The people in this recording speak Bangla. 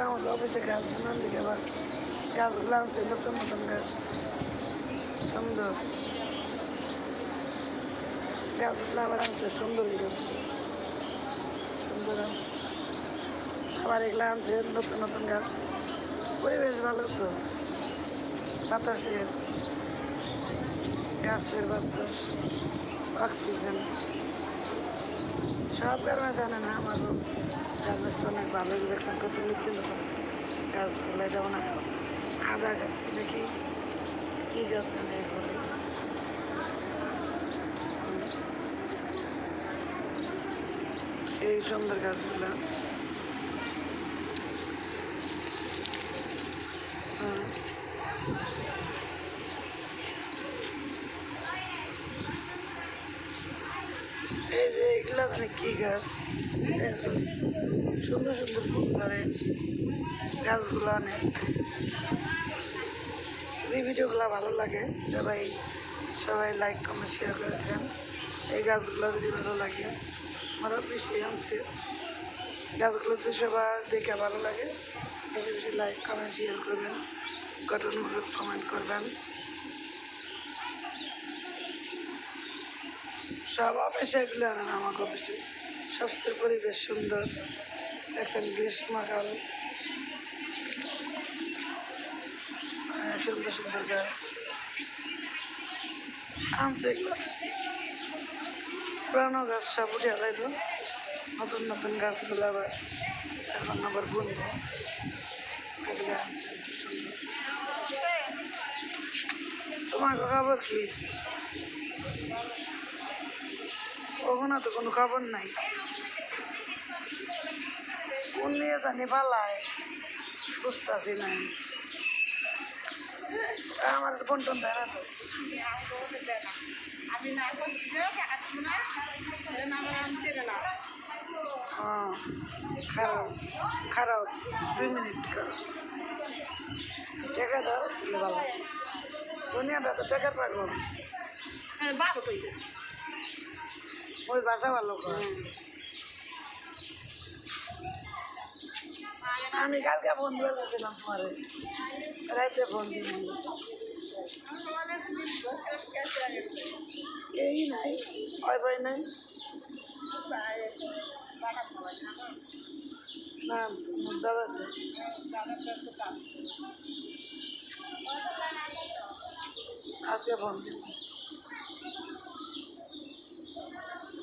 আমাদের অফিসে গাছ বানান দিকে আবার গাছগুলো আনছে নতুন নতুন গাছ সুন্দর গাছগুলো আবার আনছে সুন্দর গাছ সুন্দর আনছে আবার এগুলো আনছে নতুন নতুন গাছ পরিবেশ ভালো তো বাতাসের গাছের বাতাস অক্সিজেন সব কারণে জানে না আমারও গাছটা অনেক ভালো দেখছেন কত নিত্য নতুন গাছগুলো যেমন আদা গাছ নাকি কী গাছ জানে এগুলো সেই সুন্দর গাছগুলো এই যে এগুলো মানে কি গাছ সুন্দর সুন্দর ফুল ধরে গাছগুলো অনেক এই ভিডিওগুলো ভালো লাগে সবাই সবাই লাইক কমেন্ট শেয়ার করে দেবেন এই গাছগুলো যদি ভালো লাগে আমারও বেশি আনছে গাছগুলো তো সবার দেখে ভালো লাগে বেশি বেশি লাইক কমেন্ট শেয়ার করবেন গঠনমূলক কমেন্ট করবেন সব অফিসে এগুলো আনেন আমার অফিসে সবচেয়ে পরিবেশ সুন্দর দেখছেন গ্রীষ্মকাল সুন্দর সুন্দর গাছ আনছে এগুলো পুরানো গাছ সব উঠে লাইব নতুন নতুন গাছগুলো আবার এখন আবার বুনবো এগুলো আনছে সুন্দর তোমার খবর কি ওখানে তো কোনো খবর নাই কোন নিয়ে জানি পালায় সুস্থ আছি নাই আমার তো ফোন টোন দেয় না তো আমি না করছি যে টাকা দিব না আমার আমি ছেড়ে না হ্যাঁ খারাপ খারাপ 2 মিনিট খারাপ টাকা দাও তাহলে ভালো দুনিয়াটা তো টাকার পাগল বারো পেয়ে ওই বাসা ভালো করে আমি কালকে ফোন দিয়েছিলাম তোমার রাইতে ফোন দিই এই নাই ওয়াইফাই নাই না দাদা আজকে ফোন দিব